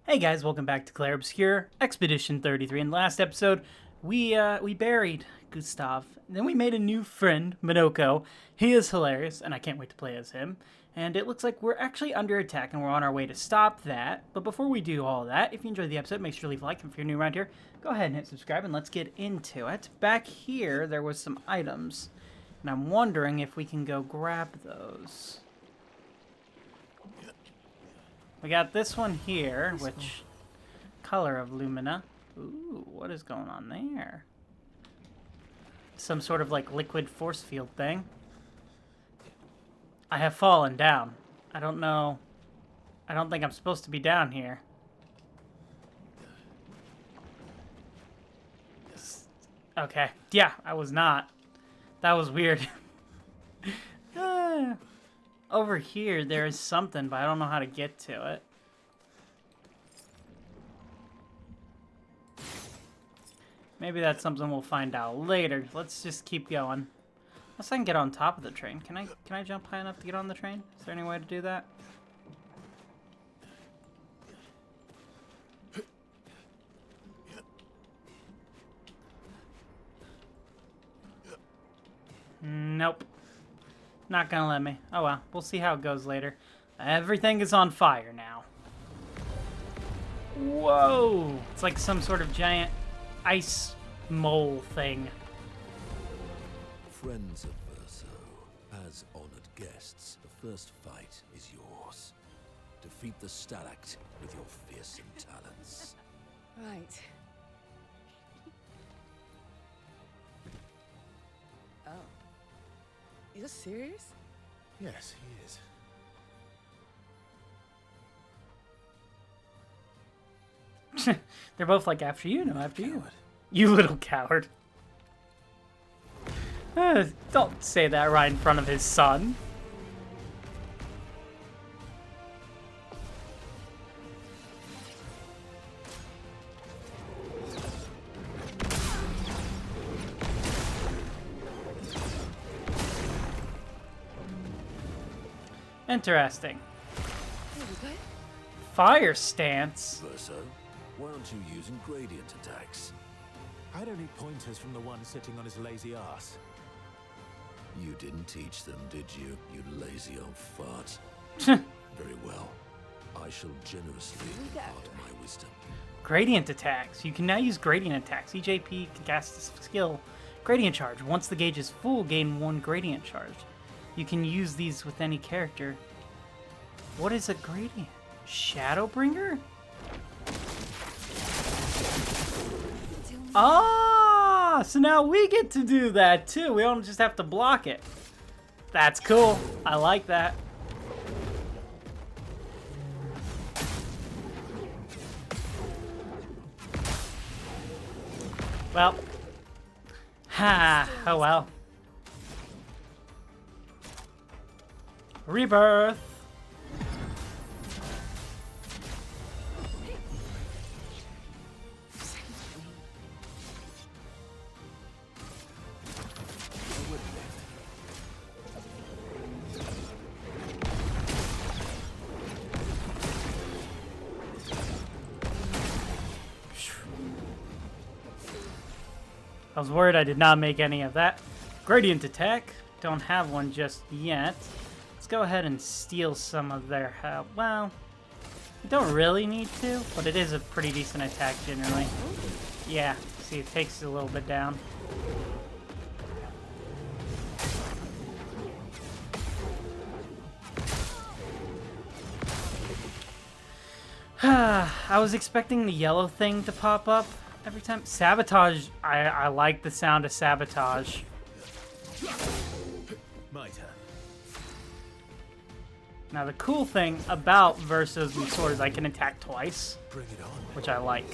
Hey guys, welcome back to Claire Obscure Expedition 33. In the last episode, we buried Gustave. Then we made a new friend, Monoco. He is hilarious, and I can't wait to play as him. And it looks like we're actually under attack, and we're on our way to stop that. But before we do all that, if you enjoyed the episode, make sure to leave a like. If you're new around here, go ahead and hit subscribe, and let's get into it. Back here, there was some items, and I'm wondering if we can go grab those. We got this one here, which color of Lumina. Ooh, what is going on there? Some sort of like liquid force field thing. I have fallen down. I don't know. I don't think I'm supposed to be down here. Okay. Yeah, I was not. That was weird. Over here, there is something, but I don't know how to get to it. Maybe that's something we'll find out later. Let's just keep going. Unless I can get on top of the train. Can I jump high enough to get on the train? Is there any way to do that? Nope. Not gonna let me. Oh well, we'll see how it goes later. Everything is on fire now. Whoa! It's like some sort of giant ice mole thing. Friends of Verso, as honored guests, the first fight is yours. Defeat the Stalact with your fearsome talents. Right. Oh. You're serious? Yes, he is. They're both like, after you, no, after you. You little coward. Don't say that right in front of his son. Interesting. Fire stance. Verso, why aren't you using gradient attacks? I don't need pointers from the one sitting on his lazy ass. You didn't teach them, did you, you lazy old fart? Very well. I shall generously impart my wisdom. Gradient attacks. You can now use gradient attacks. Each AP can cast this skill. Gradient charge. Once the gauge is full, gain 1 gradient charge. You can use these with any character. What is a gradient? Shadowbringer? Ah, so now we get to do that too. We don't just have to block it. That's cool. I like that. Well. Oh well. Rebirth. I was worried I did not make any of that. Gradient attack. Don't have one just yet. Let's go ahead and steal some of their help. Well, you don't really need to, but it is a pretty decent attack generally. Yeah, see, it takes it a little bit down. I was expecting the yellow thing to pop up every time. Sabotage, I like the sound of sabotage. My turn. Now the cool thing about Verso's new sword is I can attack twice, Bring it on. which I like.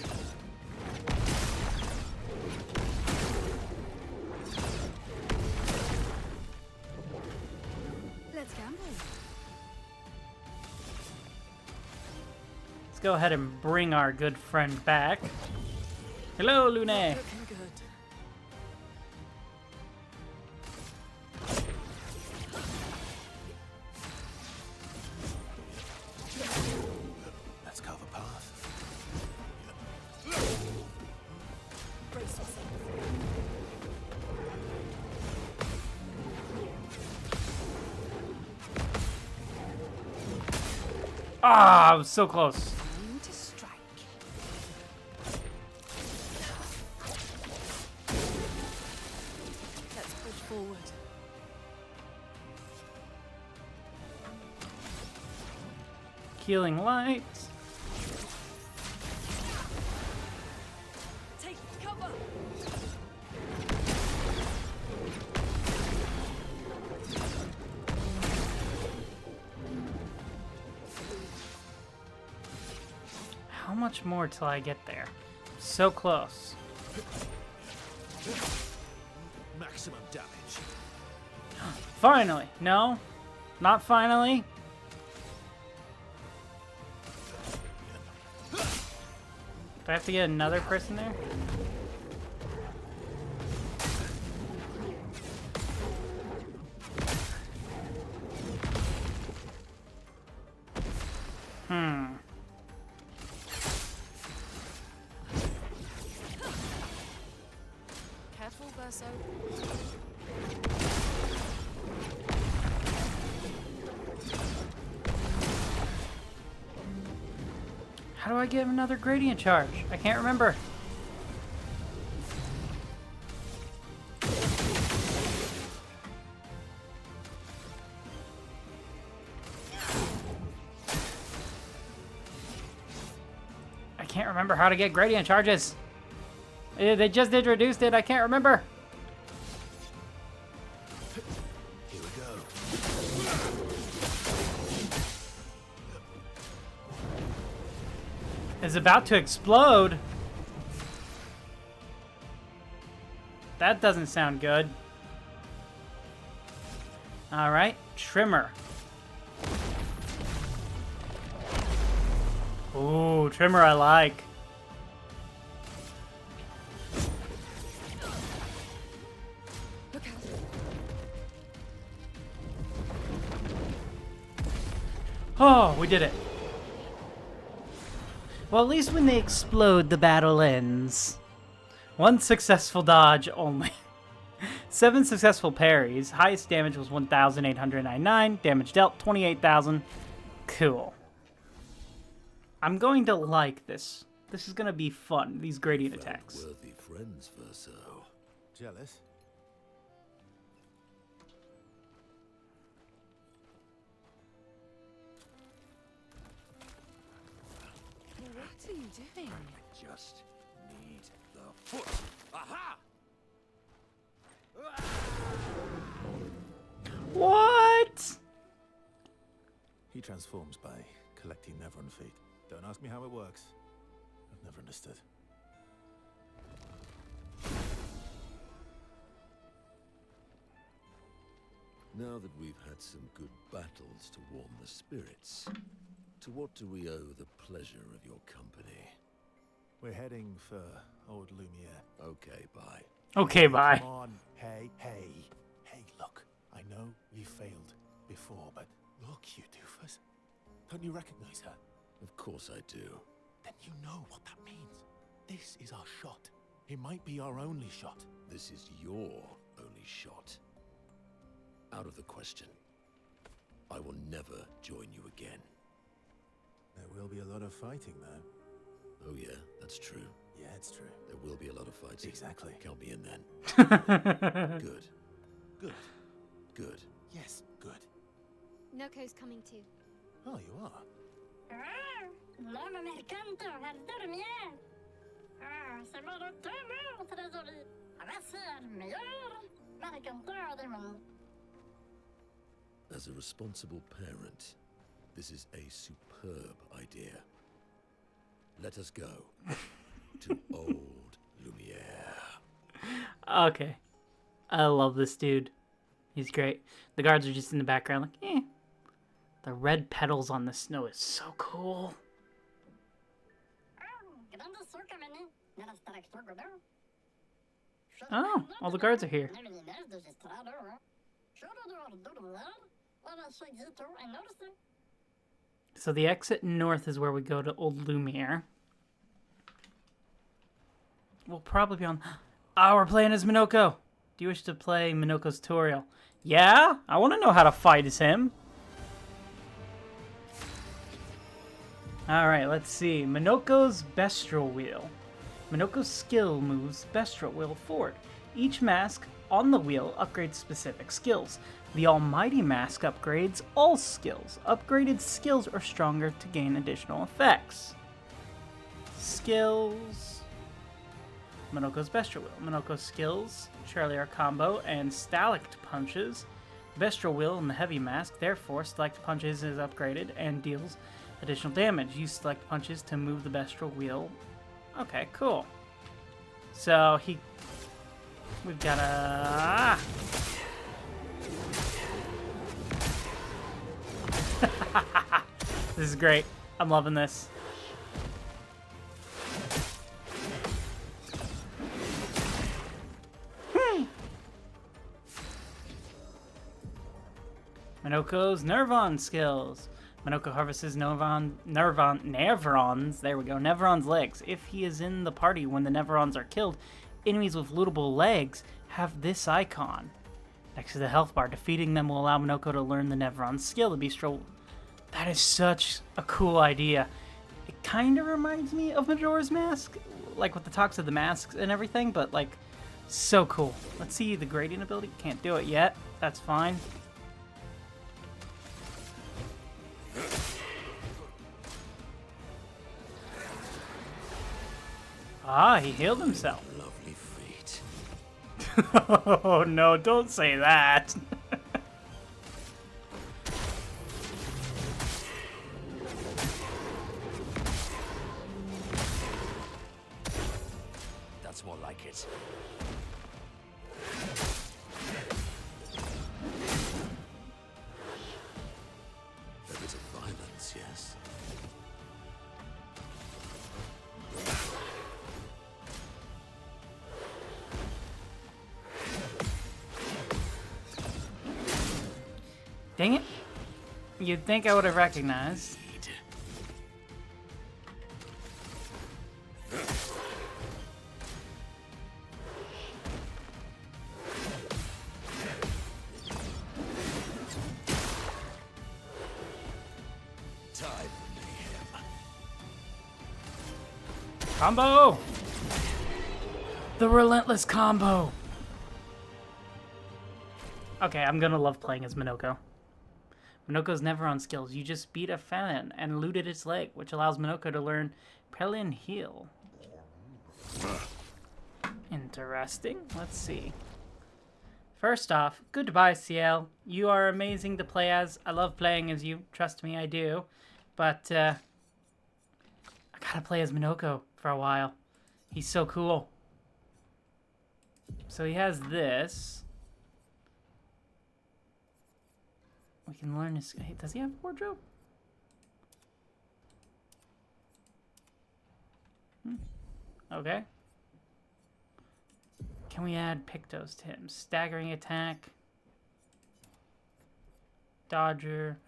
Let's gamble. Let's go ahead and bring our good friend back. Hello, Lune. Looking good. Let's carve a path. Ah, I was so close. Time to strike. Let's push forward. Healing light. Take cover. How much more till I get there? So close. Maximum damage. Finally. No, not finally. Do I have to get another person there? Careful, Verso. How do I get another gradient charge? I can't remember. I can't remember how to get gradient charges. They just introduced it. I can't remember. Here we go. It's about to explode. That doesn't sound good. All right, trimmer. Ooh, trimmer I like. Look out. Oh, we did it. Well, at least when they explode, the battle ends. One successful dodge only. 7 successful parries. Highest damage was 1,899. Damage dealt, 28,000. Cool. I'm going to like this. This is going to be fun, these gradient attacks. Worthy friends, Verso. Jealous? What are you doing? Just need the foot. Aha! What? He transforms by collecting Neveron feet. Don't ask me how it works. I've never understood. Now that we've had some good battles to warm the spirits, to what do we owe the pleasure of your company? We're heading for old Lumiere. Okay, bye. Okay, bye. Come on. Hey, hey. Hey, look. I know we failed before, but look, you doofus. Don't you recognize her? Of course I do. Then you know what that means. This is our shot. It might be our only shot. This is your only shot. Out of the question. I will never join you again. There will be a lot of fighting, though. Oh yeah, that's true. Yeah, it's true. There will be a lot of fighting. Exactly. Count me in then. Good. Good. Good. Yes, good. Noco's coming too. Oh, you are? L'homme mercanto al dormir. C'est mon retour, trésorier. Voici le meilleur mercanteur du monde. As a responsible parent, this is a superb idea. Let us go to old Lumiere. Okay. I love this dude. He's great. The guards are just in the background like, eh. The red petals on the snow is so cool. Grandis sur comme année. Dans la structure goudou. Oh, all the guards are here. So the exit north is where we go to Old Lumiere. We'll probably be on... Oh, we're playing as Monoco. Do you wish to play Monoco's tutorial? Yeah? I want to know how to fight as him. Alright, let's see. Monoco's Bestial Wheel. Monoco's skill moves Bestial Wheel forward. Each mask on the wheel upgrades specific skills. The Almighty Mask upgrades all skills. Upgraded skills are stronger to gain additional effects. Skills. Monoco's Bestial Wheel. Monoco's skills, Charlier Combo, and Stalactite Punches. Bestial Wheel and the Heavy Mask, therefore, Stalactite Punches is upgraded and deals additional damage. Use Stalactite Punches to move the Bestial Wheel. Okay, cool. So, we've got a... This is great. I'm loving this. Monoco's Nervon skills. Monoco harvests Nevrons, there we go, Nevron's legs. If he is in the party when the Nevrons are killed, enemies with lootable legs have this icon next to the health bar. Defeating them will allow Monoco to learn the Nevron skill, the Bistro. That is such a cool idea. It kind of reminds me of Majora's Mask, like with the talks of the masks and everything, but like, so cool. Let's see the gradient ability. Can't do it yet. That's fine. Ah, he healed himself. Lovely feet. Oh no, don't say that. That's more like it. A bit of violence, yes? Dang it. You'd think I would have recognized. Time for mayhem. Combo! The relentless combo! Okay, I'm gonna love playing as Monoco. Monoco's Neveron skills. You just beat a Felon and looted its leg, which allows Monoco to learn Prelian Heal. Interesting. Let's see. First off, goodbye, CL. You are amazing to play as. I love playing as you. Trust me, I do. But, I gotta play as Monoco for a while. He's so cool. So he has this. We can learn his... Hey, does he have a wardrobe? Okay. Can we add Pictos to him? Staggering attack. Dodger.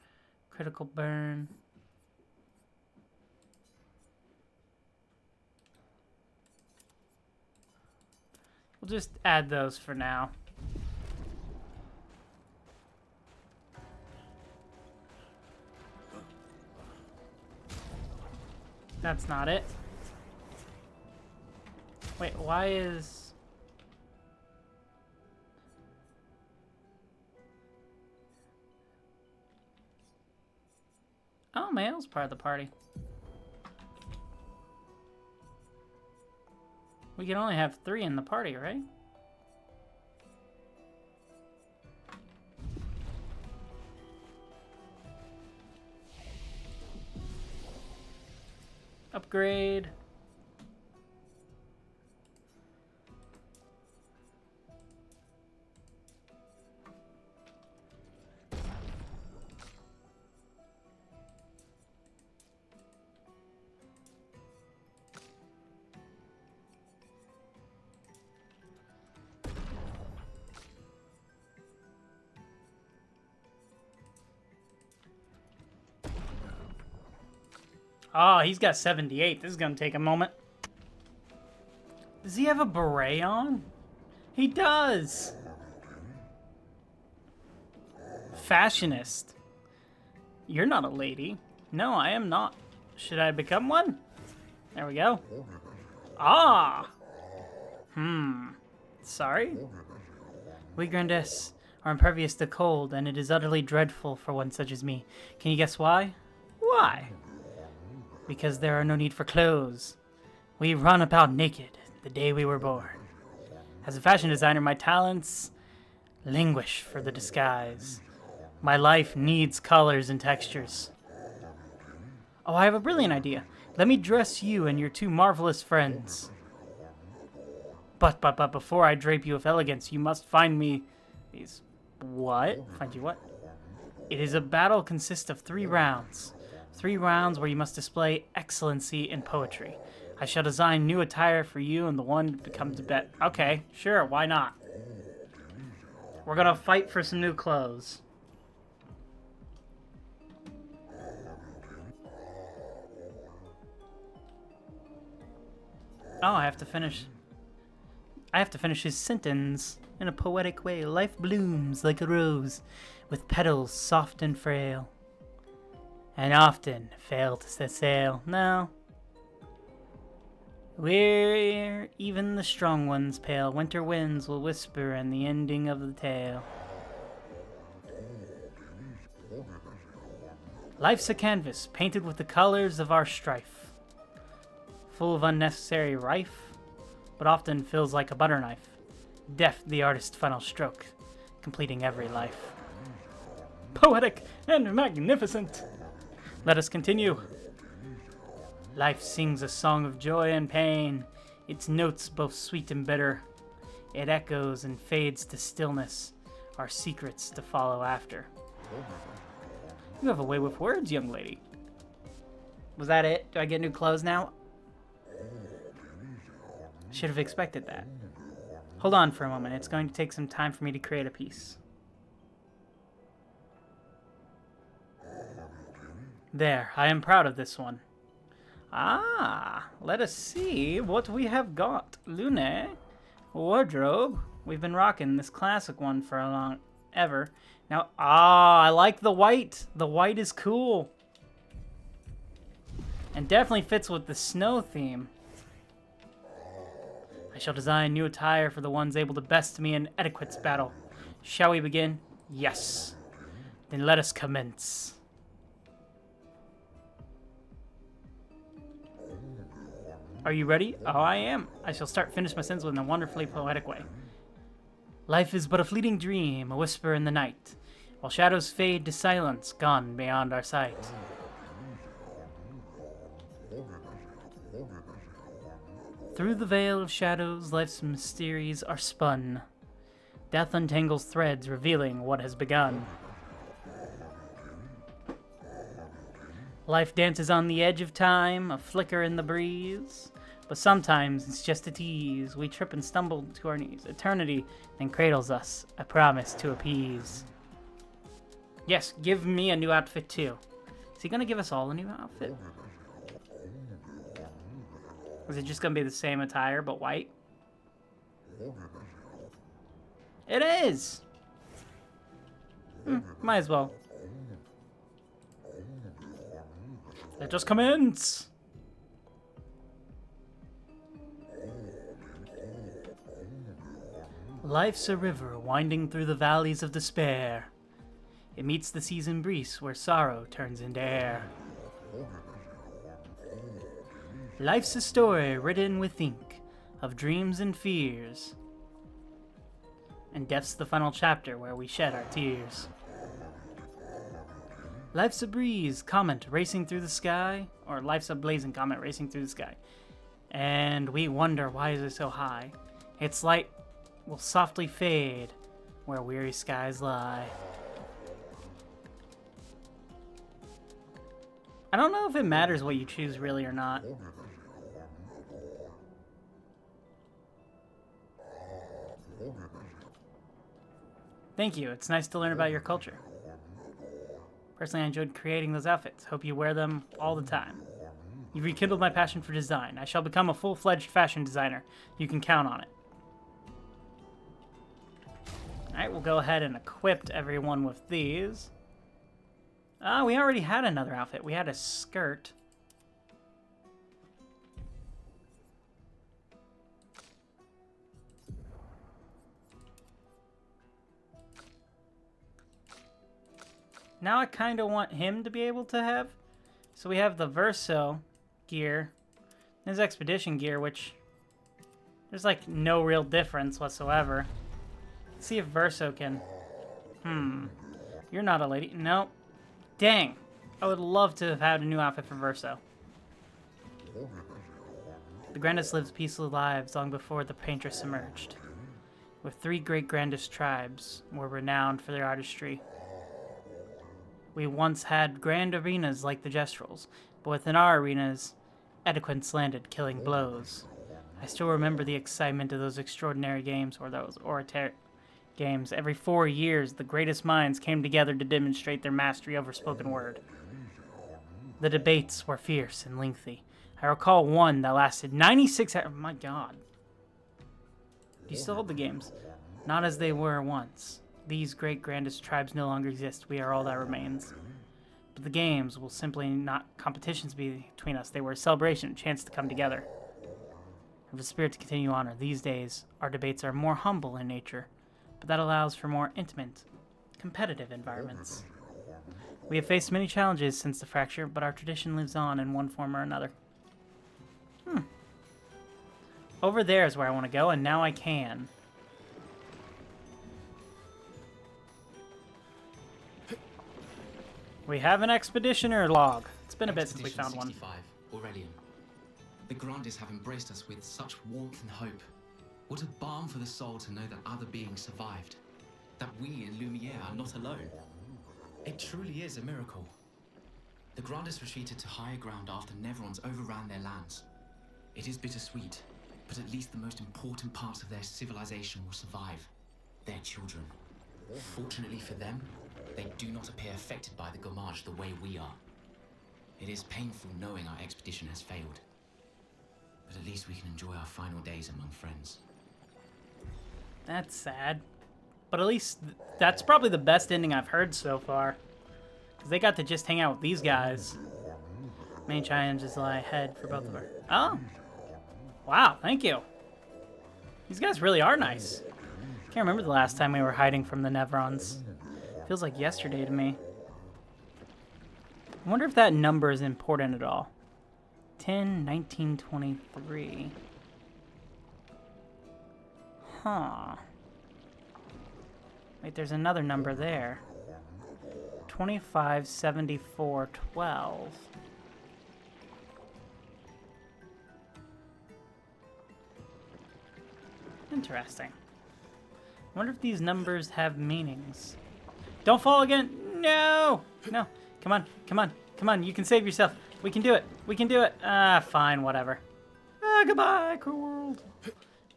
Critical burn. We'll just add those for now. That's not it. Wait, why is... Oh, Mail's part of the party. We can only have 3 in the party, right? Upgrade. Oh, he's got 78. This is going to take a moment. Does he have a beret on? He does. Fashionist. You're not a lady. No, I am not. Should I become one? There we go. Ah! Sorry? We Grandis are impervious to cold, and it is utterly dreadful for one such as me. Can you guess why? Why? Because there are no need for clothes. We run about naked the day we were born. As a fashion designer, my talents languish for the disguise. My life needs colors and textures. Oh, I have a brilliant idea. Let me dress you and your two marvelous friends. But before I drape you with elegance, you must find me these... What? Find you what? It is a battle consists of 3 rounds. 3 rounds where you must display excellency in poetry. I shall design new attire for you and the one to come to bed. Okay, sure, why not? We're gonna fight for some new clothes. Oh, I have to finish his sentence in a poetic way. Life blooms like a rose, with petals soft and frail, and often fail to set sail. No. Where even the strong ones pale, winter winds will whisper in the ending of the tale. Life's a canvas, painted with the colors of our strife, full of unnecessary rife, but often feels like a butter knife. Deft the artist's final stroke, completing every life. Poetic and magnificent! Let us continue. Life sings a song of joy and pain, its notes both sweet and bitter. It echoes and fades to stillness, our secrets to follow after. You have a way with words, young lady. Was that it? Do I get new clothes now? Should have expected that. Hold on for a moment. It's going to take some time for me to create a piece. There, I am proud of this one. Ah, let us see what we have got. Lune, wardrobe. We've been rocking this classic one for a long ever. Now, I like the white. The white is cool. And definitely fits with the snow theme. I shall design new attire for the ones able to best me in etiquette's battle. Shall we begin? Yes. Then let us commence. Are you ready? Oh, I am. I shall finish my sentence in a wonderfully poetic way. Life is but a fleeting dream, a whisper in the night, while shadows fade to silence, gone beyond our sight. Through the veil of shadows, life's mysteries are spun. Death untangles threads, revealing what has begun. Life dances on the edge of time, a flicker in the breeze. But sometimes it's just a tease. We trip and stumble to our knees. Eternity then cradles us, a promise to appease. Yes, give me a new outfit too. Is he gonna give us all a new outfit? Is it just gonna be the same attire but white? It is! Might as well. Let us commence! Life's a river winding through the valleys of despair. It meets the season breeze where sorrow turns into air. Life's a story written with ink of dreams and fears. And death's the final chapter where we shed our tears. Life's a breeze, comet racing through the sky, or life's a blazing comet racing through the sky. And we wonder, why is it so high? Its light will softly fade where weary skies lie. I don't know if it matters what you choose really or not. Thank you, it's nice to learn about your culture. Personally, I enjoyed creating those outfits. Hope you wear them all the time. You've rekindled my passion for design. I shall become a full-fledged fashion designer. You can count on it. Alright, we'll go ahead and equip everyone with these. We already had another outfit. We had a skirt. now I kind of want him to be able to have. So we have the verso gear, his expedition gear, which there's like no real difference whatsoever. Let's see if verso can. You're not a lady. Nope. Dang. I would love to have had a new outfit for verso. The Grandis lived peaceful lives long before the paintress emerged. With 3 great Grandis tribes were renowned for their artistry. We once had grand arenas like the Gestrels, but within our arenas, eloquence landed, killing blows. I still remember the excitement of those extraordinary games, or those oratory games. Every 4 years, the greatest minds came together to demonstrate their mastery over spoken word. The debates were fierce and lengthy. I recall one that lasted 96 hours. My God. Do you still hold the games? Not as they were once. These great grandest tribes no longer exist. We are all that remains. But the games will simply not competitions between us. They were a celebration, a chance to come together. I have the spirit to continue honor. These days, our debates are more humble in nature, but that allows for more intimate, competitive environments. We have faced many challenges since the fracture, but our tradition lives on in one form or another. Over there is where I want to go, and now I can. We have an expeditioner log. It's been a bit since we found one. 65, Aurelian. The Grandis have embraced us with such warmth and hope. What a balm for the soul to know that other beings survived. That we in Lumiere are not alone. It truly is a miracle. The Grandis retreated to higher ground after Neverons overran their lands. It is bittersweet, but at least the most important parts of their civilization will survive. Their children. Fortunately for them, they do not appear affected by the Gommage the way we are. It is painful knowing our expedition has failed. But at least we can enjoy our final days among friends. That's sad. But at least that's probably the best ending I've heard so far. Because they got to just hang out with these guys. Main challenges lie ahead for both of us. Oh. Wow, thank you. These guys really are nice. Can't remember the last time we were hiding from the Neverons. Feels like yesterday to me. I wonder if that number is important at all. 10, 1923. Huh. Wait, there's another number there. 25, 74, 12. Interesting. I wonder if these numbers have meanings. Don't fall again! No! No. Come on, come on, come on. You can save yourself. We can do it. We can do it. Fine, whatever. Goodbye, cruel world.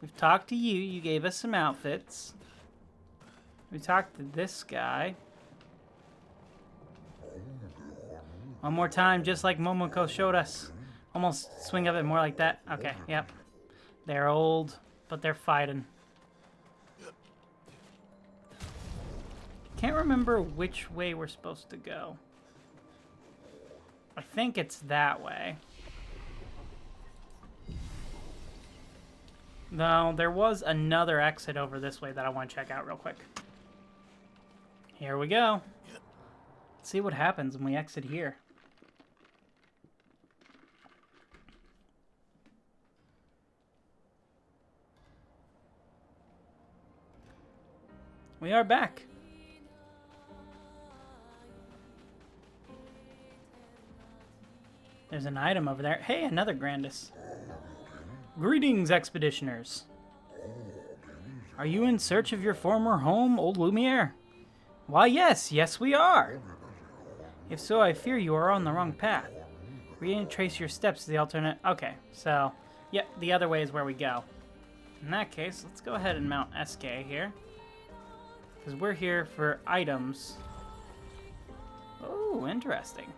We've talked to you. You gave us some outfits. We talked to this guy. One more time, just like Momoko showed us. Almost swing of it more like that. Okay, yep. They're old, but they're fighting. Can't remember which way we're supposed to go. I think it's that way. No, there was another exit over this way that I want to check out real quick. Here we go. Let's see what happens when we exit here. We are back. There's an item over there. Hey, another Grandis. Greetings, expeditioners. Are you in search of your former home, Old Lumiere? Why, yes, we are. If so, I fear you are on the wrong path. Retrace your steps to the alternate. Okay, so, yep, the other way is where we go. In that case, let's go ahead and mount esquie here. Because we're here for items. Oh, interesting.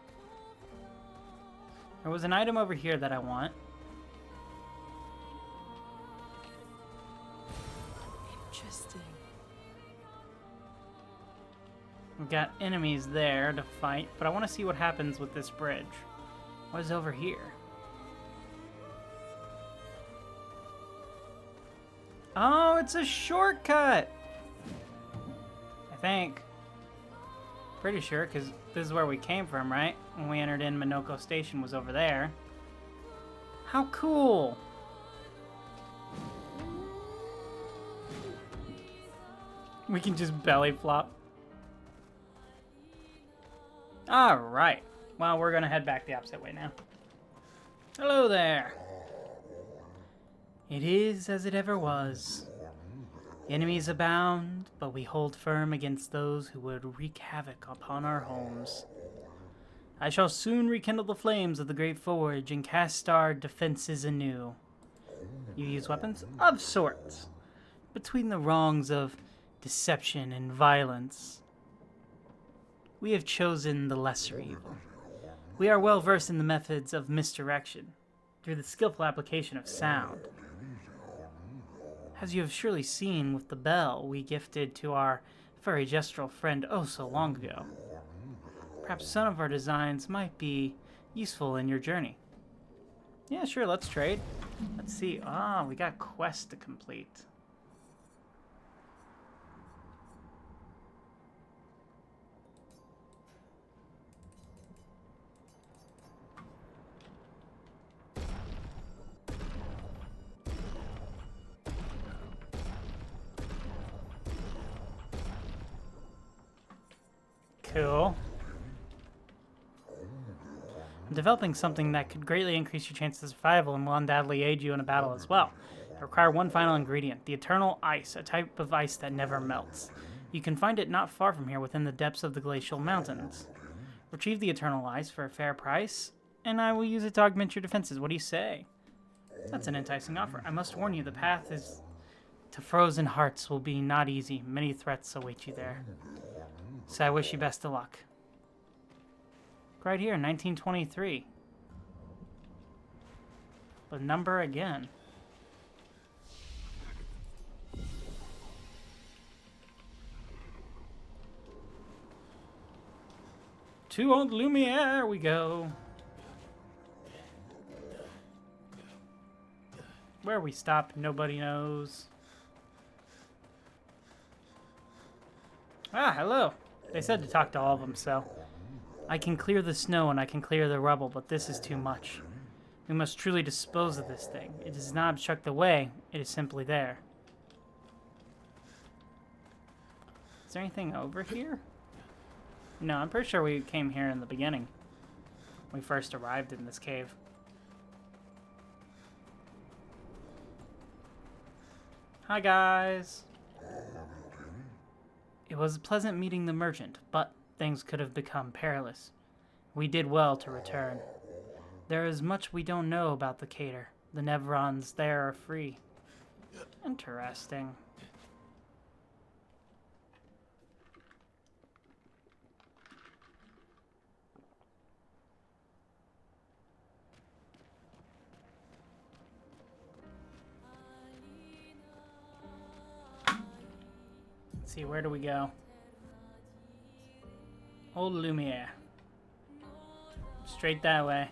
There was an item over here that I want. Interesting. We've got enemies there to fight, but I want to see what happens with this bridge. What is over here? Oh, it's a shortcut! I think. Pretty sure, because this is where we came from, right? When we entered in, Monoco Station was over there. How cool! We can just belly flop. Alright. Well, we're gonna head back the opposite way now. Hello there! It is as it ever was. Enemies abound, but we hold firm against those who would wreak havoc upon our homes. I shall soon rekindle the flames of the great forge and cast our defenses anew. You use weapons? Of sorts. Between the wrongs of deception and violence, we have chosen the lesser evil. We are well versed in the methods of misdirection through the skillful application of sound. As you have surely seen with the bell we gifted to our furry gestural friend oh so long ago. Perhaps some of our designs might be useful in your journey. Yeah, sure, let's trade. Let's see. Ah, we got quests to complete. Cool. I'm developing something that could greatly increase your chances of survival and will undoubtedly aid you in a battle as well. I require one final ingredient, the eternal ice, a type of ice that never melts. You can find it not far from here within the depths of the glacial mountains. Retrieve the eternal ice for a fair price, and I will use it to augment your defenses. What do you say? That's an enticing offer. I must warn you, the path to frozen hearts will be not easy. Many threats await you there. So I wish you best of luck. Right here, 1923. The number again. To old Lumiere we go. Where we stop, nobody knows. Ah, hello. They said to talk to all of them, so... I can clear the snow and I can clear the rubble, but this is too much. We must truly dispose of this thing. It does not obstruct the way, it is simply there. Is there anything over here? No, I'm pretty sure we came here in the beginning. We first arrived in this cave. Hi, guys. It was pleasant meeting the merchant, but things could have become perilous. We did well to return. There is much we don't know about the Cater. The Nevrons there are free. Interesting. Let's see, where do we go? Old Lumiere. Straight that way.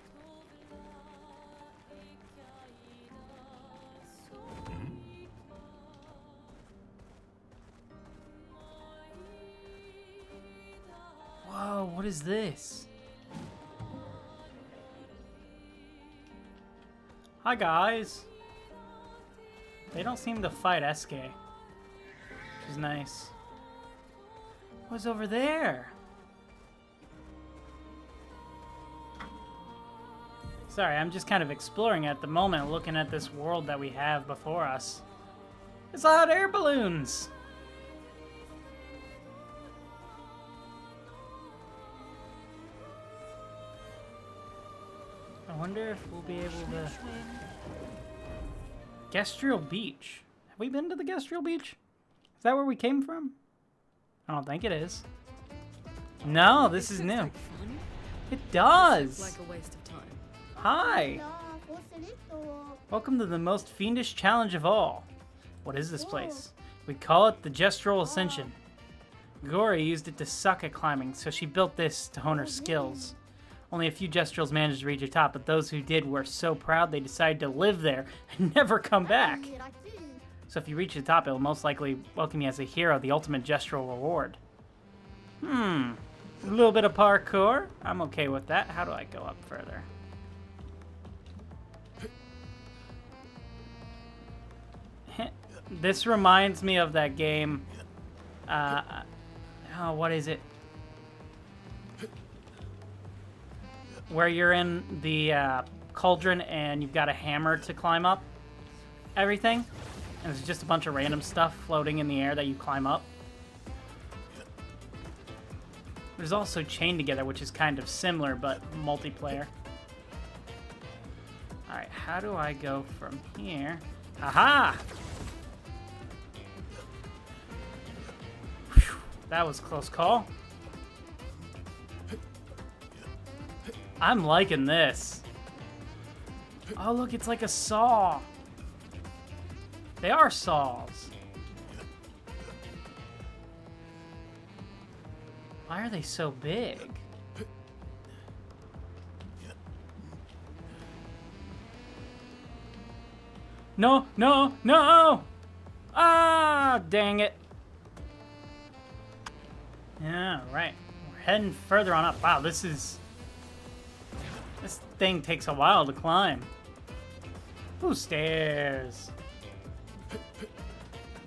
Whoa, what is this? Hi, guys. They don't seem to fight esquie, which is nice. What's over there? Sorry, I'm just kind of exploring at the moment, looking at this world that we have before us. It's hot air balloons! I wonder if we'll be able to... Gestrial Beach. Have we been to the Gestrial Beach? Is that where we came from? I don't think it is. No, this is new. It does! Like a waste of time. Hi! Welcome to the most fiendish challenge of all. What is this place? We call it the Gestural Ascension. Gori used it to suck at climbing, so she built this to hone her skills. Only a few Gestrals managed to reach the top, but those who did were so proud they decided to live there and never come back. So if you reach the top, it will most likely welcome you as a hero, the ultimate Gestral reward. A little bit of parkour. I'm okay with that. How do I go up further? This reminds me of that game. Oh, what is it? Where you're in the cauldron and you've got a hammer to climb up everything. And it's just a bunch of random stuff floating in the air that you climb up. There's also Chained Together, which is kind of similar, but multiplayer. Alright, how do I go from here? Aha! Whew, that was a close call. I'm liking this. Oh, look, it's like a saw. They are saws. Why are they so big? No, no, no! Ah, dang it. Yeah, right. We're heading further on up. Wow, this thing takes a while to climb. Ooh, stairs.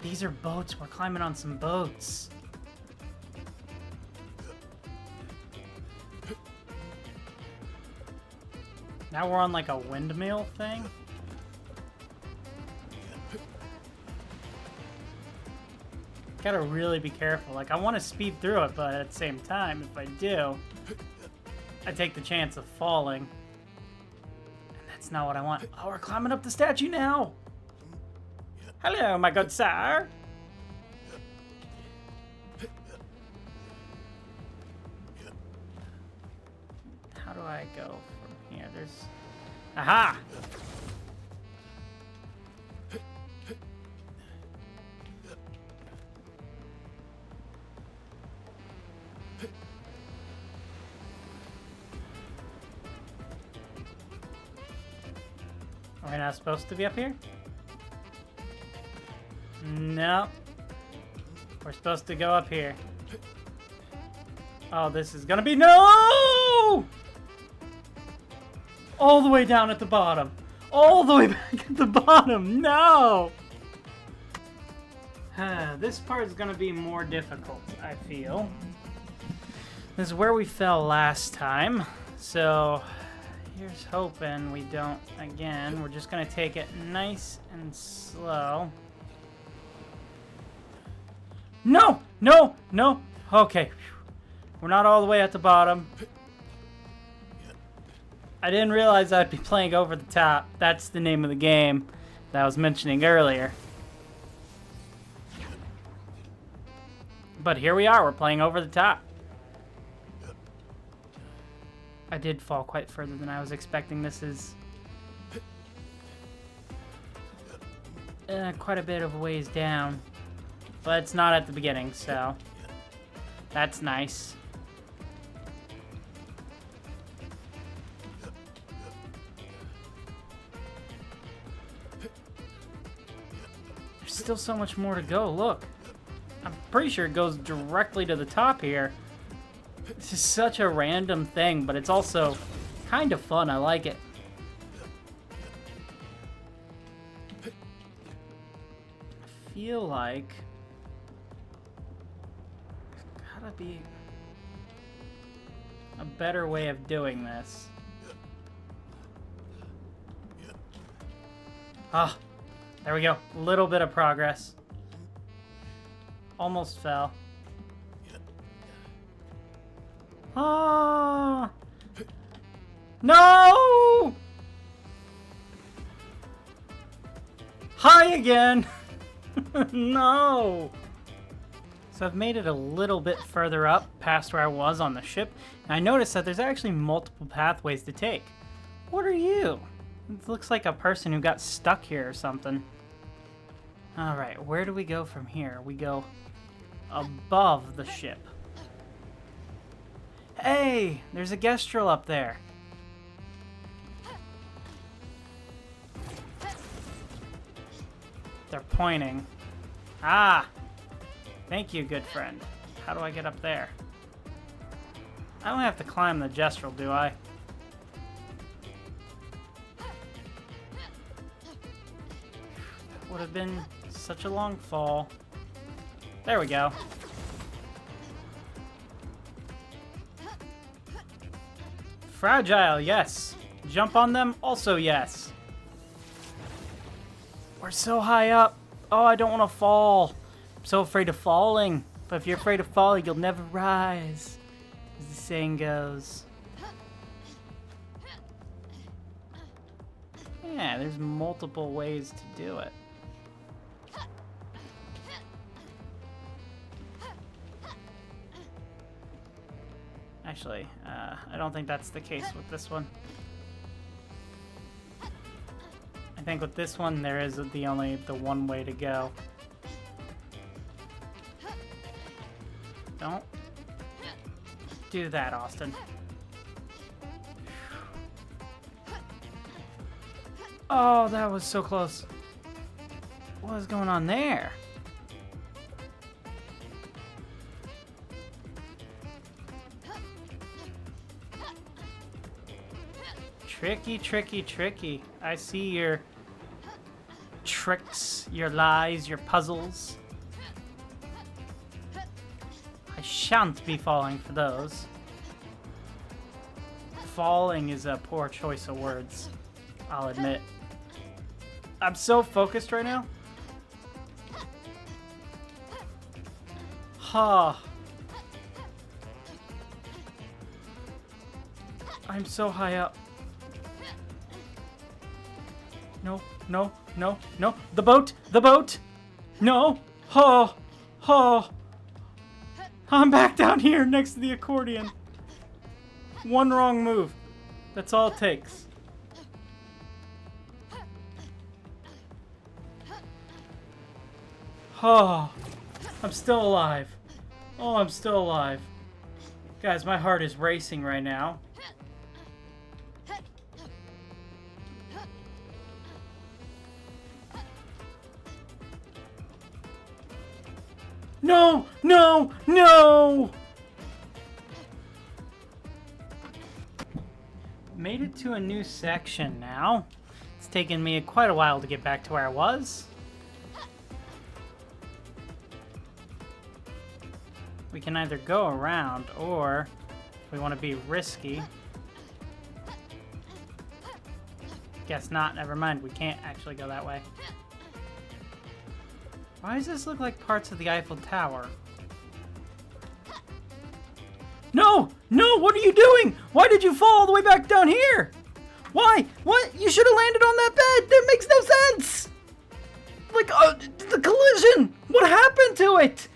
These are boats. We're climbing on some boats. Now we're on like a windmill thing. Gotta really be careful. Like, I want to speed through it, but at the same time, if I do, I take the chance of falling. And that's not what I want. Oh, we're climbing up the statue now. Hello, my good sir. How do I go from here? There's... Aha! Are we not supposed to be up here? No. We're supposed to go up here. Oh, this is gonna be... No! All the way down at the bottom. All the way back at the bottom. No! This part is gonna be more difficult, I feel. This is where we fell last time. So, here's hoping we don't again. We're just gonna take it nice and slow. No! No! No! Okay. We're not all the way at the bottom. I didn't realize I'd be playing over the top. That's the name of the game that I was mentioning earlier. But here we are. We're playing over the top. I did fall quite further than I was expecting. This is quite a bit of a ways down. But it's not at the beginning, so that's nice. There's still so much more to go. Look, I'm pretty sure it goes directly to the top here. This is such a random thing, but it's also kind of fun. I like it. I feel like there's gotta be a better way of doing this. Ah, there we go. A little bit of progress. Almost fell. Ah! No! Hi again! No! So I've made it a little bit further up past where I was on the ship, and I noticed that there's actually multiple pathways to take. What are you? It looks like a person who got stuck here or something. Alright, where do we go from here? We go above the ship. Hey, there's a Gestrel up there. They're pointing. Ah! Thank you, good friend. How do I get up there? I don't have to climb the gestural, do I? That would have been such a long fall. There we go. Fragile, yes. Jump on them, also yes. We're so high up. Oh, I don't want to fall. I'm so afraid of falling. But if you're afraid of falling, you'll never rise, as the saying goes. Yeah, there's multiple ways to do it. Actually, I don't think that's the case with this one. I think with this one, there is the one way to go. Don't do that, Austin. Oh, that was so close. What is going on there? Tricky, tricky, tricky. I see your tricks, your lies, your puzzles. I shan't be falling for those. Falling is a poor choice of words, I'll admit. I'm so focused right now. Ha. I'm so high up. No, no, no, no. The boat! The boat! No! Oh! Oh! I'm back down here next to the accordion. One wrong move. That's all it takes. Oh! I'm still alive. Oh, I'm still alive. Guys, my heart is racing right now. No! No! No! Made it to a new section now. It's taken me quite a while to get back to where I was. We can either go around, or if we want to be risky. Guess not, never mind. We can't actually go that way. Why does this look like parts of the Eiffel Tower? No! No! What are you doing? Why did you fall all the way back down here? Why? What? You should have landed on that bed! That makes no sense! Like, the collision! What happened to it?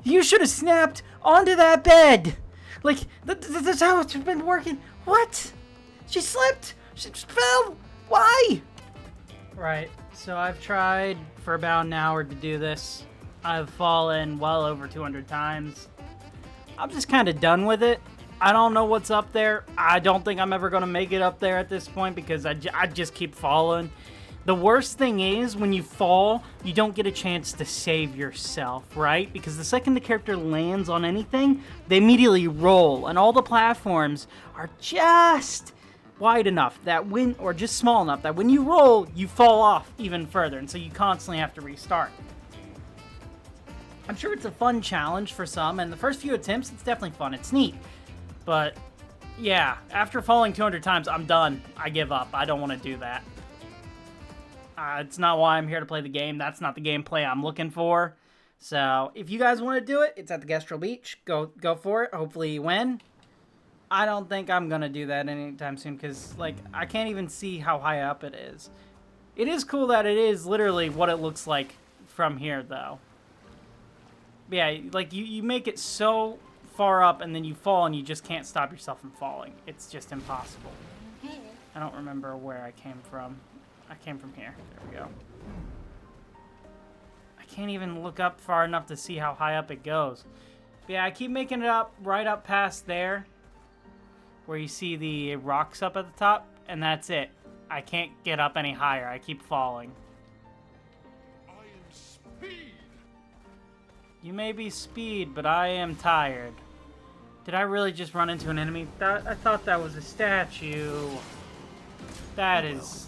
You should have snapped onto that bed! Like, that's how it's been working. What? She slipped! She just fell! Why? Right, so I've tried for about an hour to do this. I've fallen well over 200 times. I'm just kind of done with it. I don't know what's up there. I don't think I'm ever going to make it up there at this point because I just keep falling. The worst thing is when you fall, you don't get a chance to save yourself, right? Because the second the character lands on anything, they immediately roll. And all the platforms are just wide enough that or just small enough that when you roll, you fall off even further. And so you constantly have to restart. I'm sure it's a fun challenge for some, and the first few attempts, it's definitely fun. It's neat. But, yeah, after falling 200 times, I'm done. I give up. I don't want to do that. It's not why I'm here to play the game. That's not the gameplay I'm looking for. So, if you guys want to do it, it's at the Gestural Beach. Go for it. Hopefully you win. I don't think I'm going to do that anytime soon, because, like, I can't even see how high up it is. It is cool that it is literally what it looks like from here, though. Yeah, like, you make it so far up, and then you fall, and you just can't stop yourself from falling. It's just impossible. I don't remember where I came from. I came from here. There we go. I can't even look up far enough to see how high up it goes. But yeah, I keep making it up, right up past there, where you see the rocks up at the top, and that's it. I can't get up any higher. I keep falling. You may be Speed, but I am tired. Did I really just run into an enemy? I thought that was a statue. That is...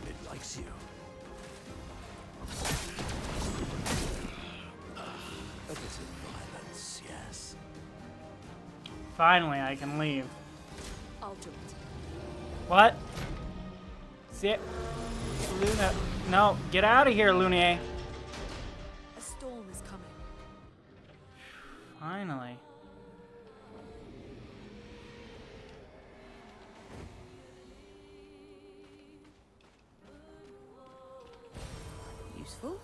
It likes you. A bit of violence, yes. Finally, I can leave. I'll do it. What? Sit. Luna. No, get out of here, Lunier. A storm is coming. Finally. Useful.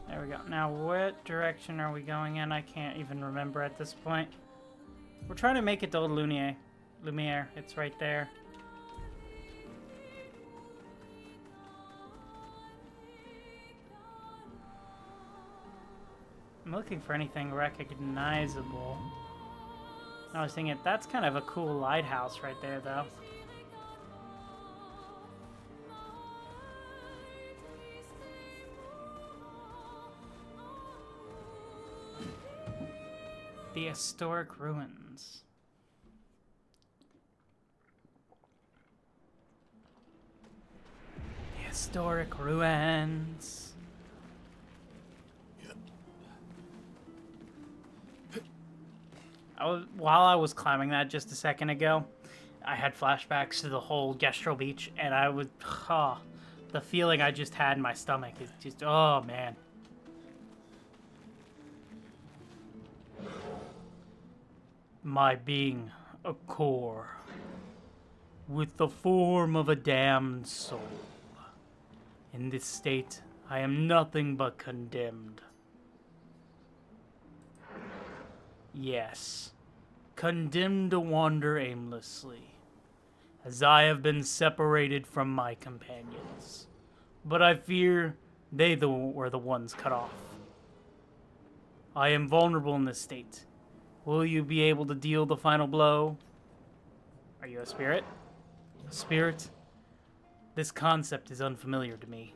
There we go. Now, what direction are we going in? I can't even remember at this point. We're trying to make it to Old Lumiere. It's right there. I'm looking for anything recognizable. I was thinking, that's kind of a cool lighthouse right there, though. The historic ruins. The historic ruins. While I was climbing that just a second ago, I had flashbacks to the whole Gestro Beach, and I was, the feeling I just had in my stomach is just, oh man. My being a core, with the form of a damned soul. In this state, I am nothing but condemned. Yes, condemned to wander aimlessly, as I have been separated from my companions. But I fear they were the ones cut off. I am vulnerable in this state. Will you be able to deal the final blow? Are you a spirit? A spirit? This concept is unfamiliar to me.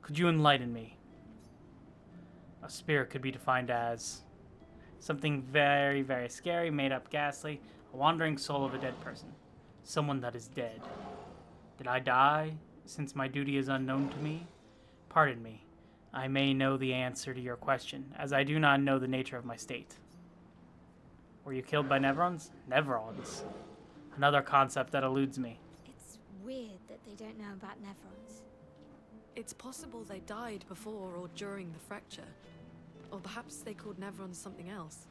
Could you enlighten me? A spirit could be defined as something very, very scary, made up, ghastly, a wandering soul of a dead person. Someone that is dead. Did I die, since my duty is unknown to me? Pardon me. I may know the answer to your question, as I do not know the nature of my state. Were you killed by Nevrons? Nevrons. Another concept that eludes me. It's weird that they don't know about Nevrons. It's possible they died before or during the fracture. Or perhaps they called Nevrons something else.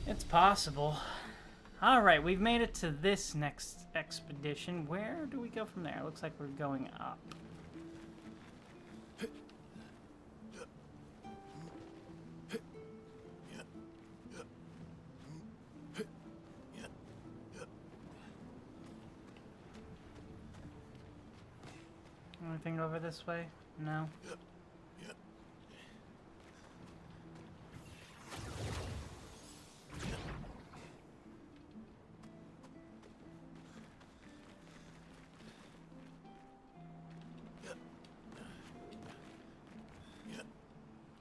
It's possible. Alright, we've made it to this next expedition. Where do we go from there? It looks like we're going up. Anything over this way? No.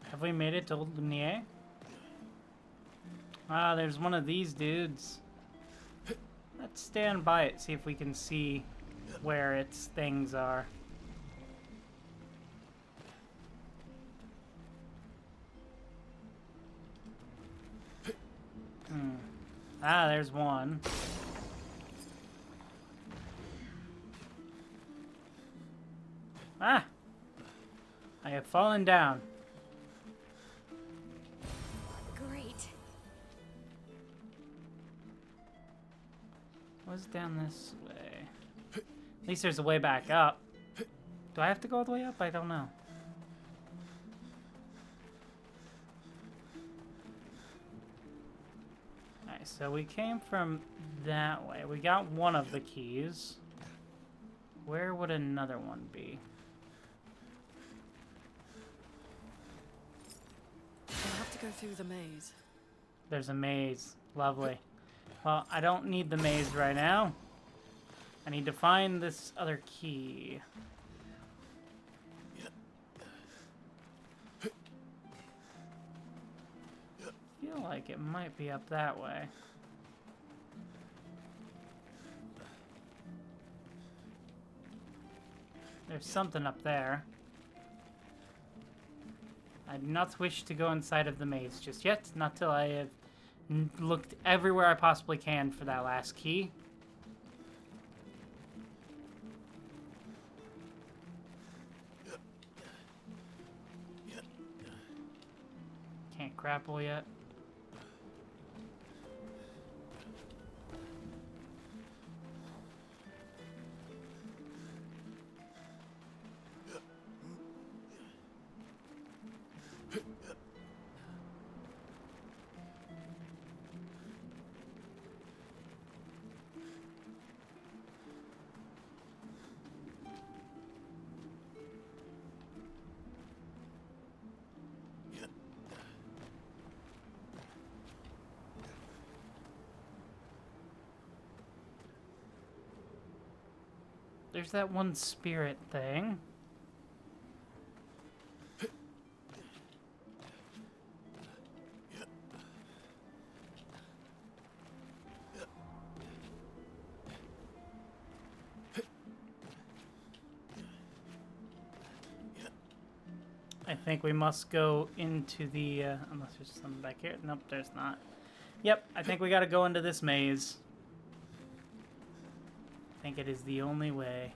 Have we made it to Old Lumiere? Ah, there's one of these dudes. Let's stand by it, see if we can see where its things are. Ah, there's one. Ah! I have fallen down. Great. What's down this way? At least there's a way back up. Do I have to go all the way up? I don't know. Alright, so we came from that way. We got one of the keys. Where would another one be? go through the maze. There's a maze. Lovely. Well, I don't need the maze right now. I need to find this other key. I feel like it might be up that way. There's something up there. I do not wish to go inside of the maze just yet, not till I have looked everywhere I possibly can for that last key. Can't grapple yet. There's that one spirit thing. I think we must go into the, unless there's something back here. Nope, there's not. Yep, I think we gotta go into this maze. I think it is the only way.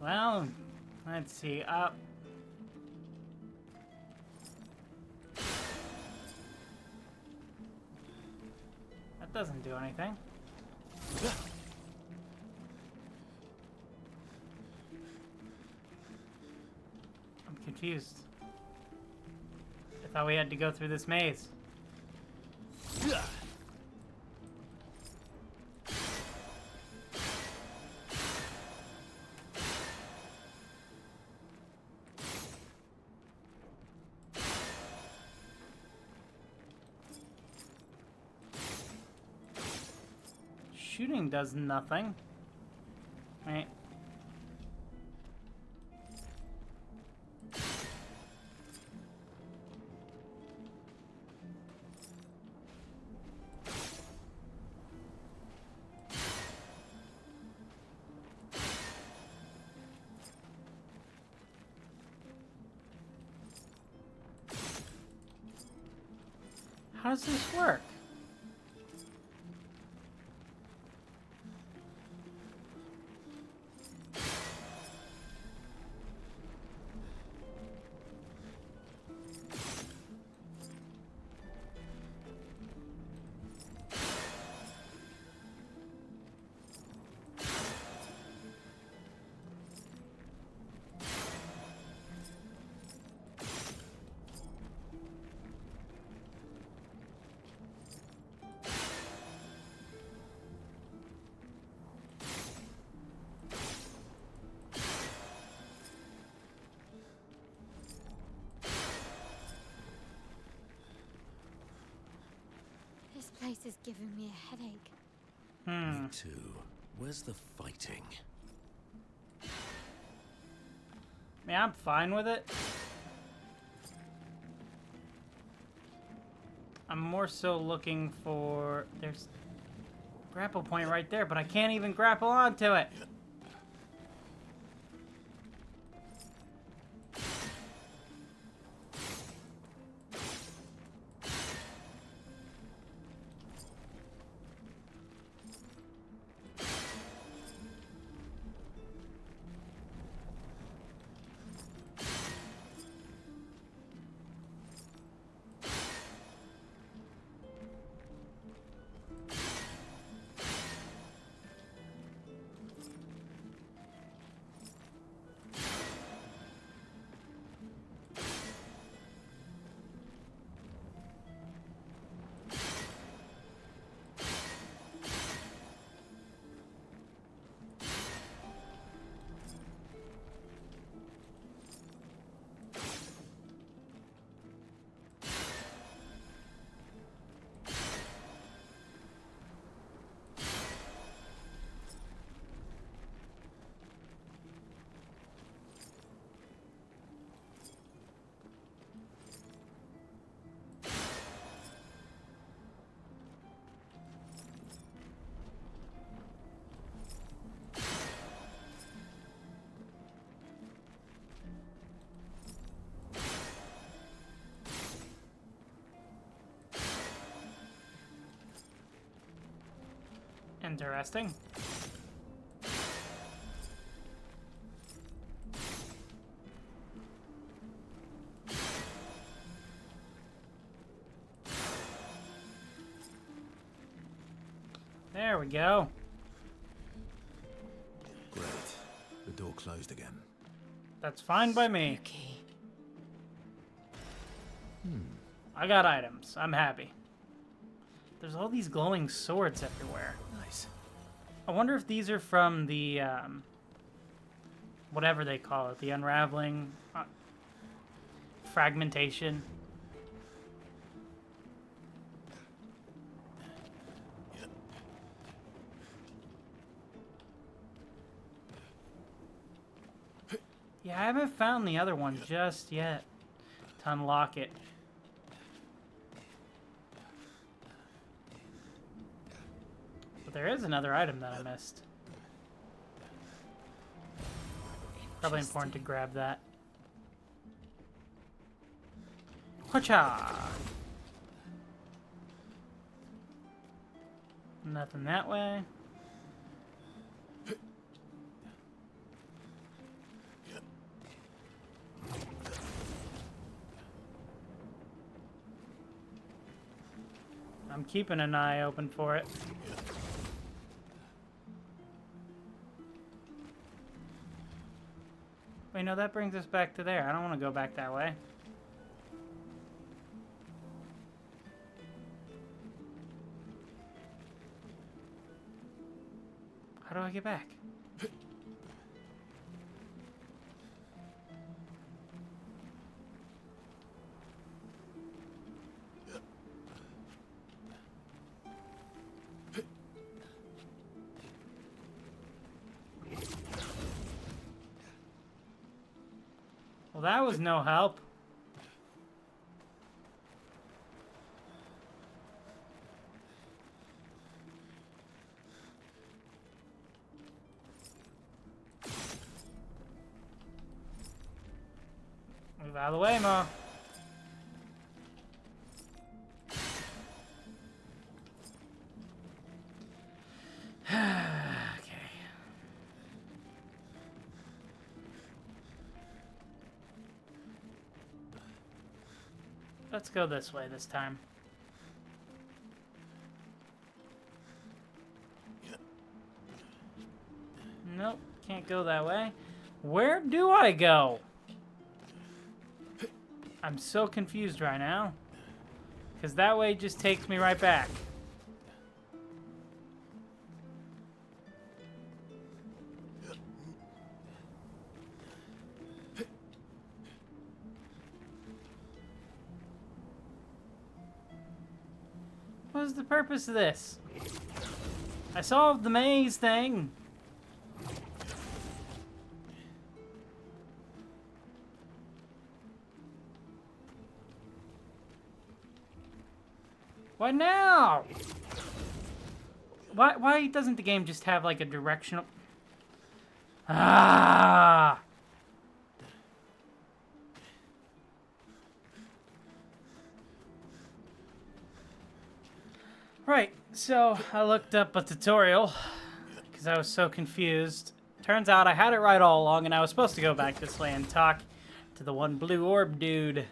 Well, let's see. Up. That doesn't do anything. I'm confused. I thought we had to go through this maze. Shooting does nothing. Right. How does this work? This place is giving me a headache. Me too. Where's the fighting? I mean, I'm fine with it. I'm more so looking for... There's a grapple point right there, but I can't even grapple onto it. Interesting. There we go. Great. The door closed again. That's fine by me. I got items. I'm happy. There's all these glowing swords everywhere. Nice. I wonder if these are from the, whatever they call it, the unraveling, fragmentation. Yeah, I haven't found the other one just yet to unlock it. But there is another item that I missed. Probably important to grab that. Hacha! Nothing that way. I'm keeping an eye open for it. Wait, no, that brings us back to there. I don't want to go back that way. How do I get back? Well, that was no help. Move out of the way, Mo. Let's go this way this time. Nope, can't go that way. Where do I go? I'm so confused right now. Because that way just takes me right back. What was the purpose of this? I solved the maze thing. What now? Why doesn't the game just have like a directional... Ah! Right, so I looked up a tutorial because I was so confused. Turns out I had it right all along and I was supposed to go back this way and talk to the one blue orb dude.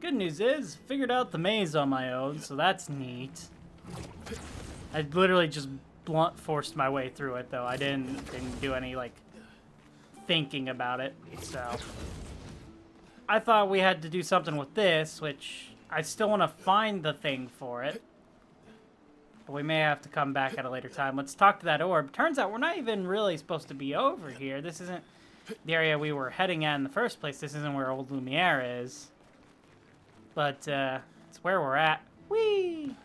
Good news is, figured out the maze on my own, so that's neat. I literally just blunt forced my way through it though. I didn't do any like thinking about it, so. I thought we had to do something with this, which I still want to find the thing for it. But we may have to come back at a later time. Let's talk to that orb. Turns out we're not even really supposed to be over here. This isn't the area we were heading at in the first place. This isn't where Old Lumiere is. But it's where we're at. Whee!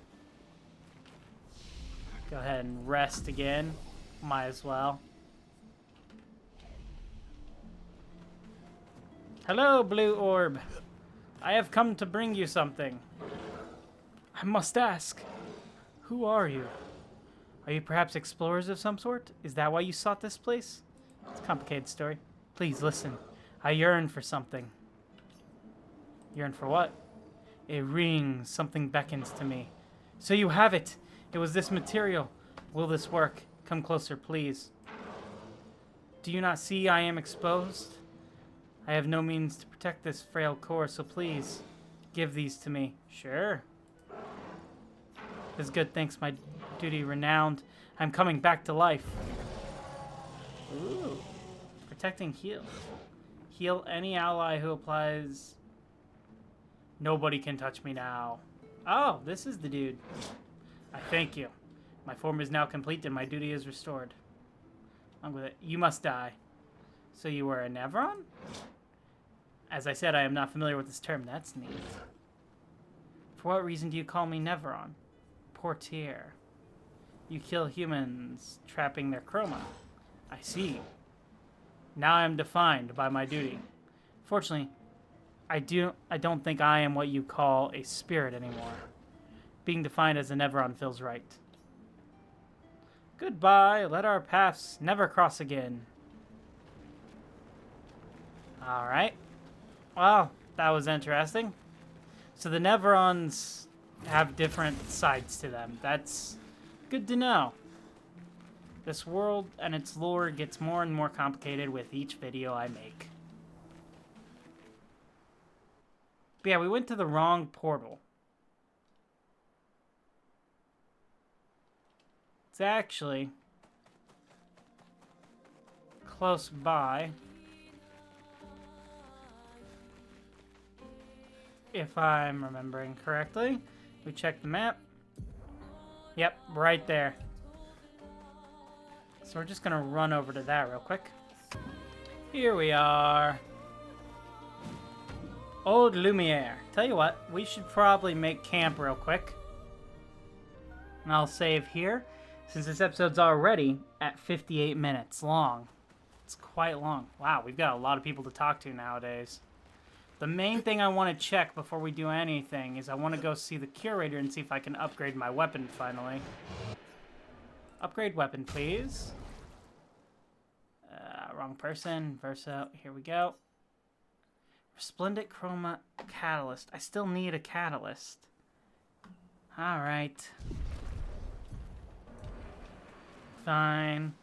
Go ahead and rest again. Might as well. Hello, blue orb. I have come to bring you something. I must ask, who are you? Are you perhaps explorers of some sort? Is that why you sought this place? It's a complicated story. Please listen. I yearn for something. Yearn for what? A ring. Something beckons to me. So you have it. It was this material. Will this work? Come closer, please. Do you not see I am exposed? I have no means to protect this frail core, so please, give these to me. Sure. This good, thanks my duty renowned. I'm coming back to life. Ooh. Protecting heal. Heal any ally who applies... Nobody can touch me now. Oh, this is the dude. I thank you. My form is now complete and my duty is restored. Along with it, you must die. So you were a Nevron? As I said, I am not familiar with this term. That's neat. For what reason do you call me Nevron? Portier. You kill humans, trapping their chroma. I see. Now I am defined by my duty. Fortunately, I don't think I am what you call a spirit anymore. Being defined as a Nevron feels right. Goodbye. Let our paths never cross again. Alright. Well, that was interesting. So the Nevrons have different sides to them. That's good to know. This world and its lore gets more and more complicated with each video I make. But yeah, we went to the wrong portal. It's actually close by. If I'm remembering correctly. We checked the map. Yep, right there. So we're just gonna run over to that real quick. Here we are. Old Lumiere. Tell you what, we should probably make camp real quick. And I'll save here, since this episode's already at 58 minutes long. It's quite long. Wow, we've got a lot of people to talk to nowadays. The main thing I want to check before we do anything is I want to go see the curator and see if I can upgrade my weapon finally. Upgrade weapon, please. Wrong person. Verso. Here we go. Resplendent Chroma Catalyst. I still need a catalyst. Alright. Fine.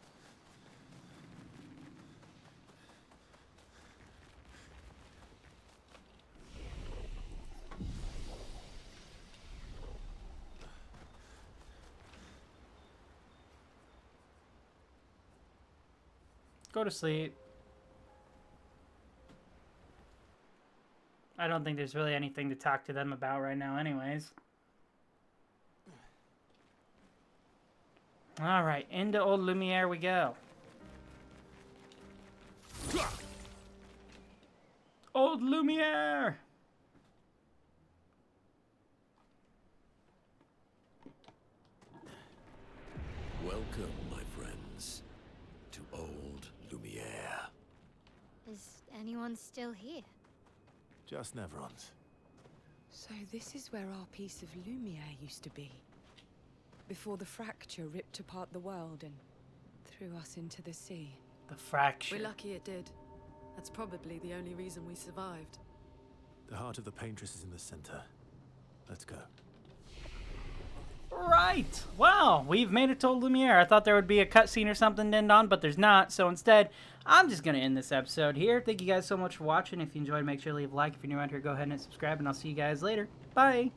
Go to sleep. I don't think there's really anything to talk to them about right now anyways. Alright, into Old Lumiere we go. Old Lumiere! Welcome, my friends, to Old Lumiere. Is anyone still here? Just Nevrons. So this is where our piece of Lumiere used to be. Before the fracture ripped apart the world and threw us into the sea. The fracture. We're lucky it did. That's probably the only reason we survived. The heart of the paintress is in the center. Let's go. Right! Wow, we've made it to Old Lumiere. I thought there would be a cutscene or something to end on, but there's not. So instead, I'm just going to end this episode here. Thank you guys so much for watching. If you enjoyed, make sure to leave a like. If you're new around here, go ahead and subscribe, and I'll see you guys later. Bye!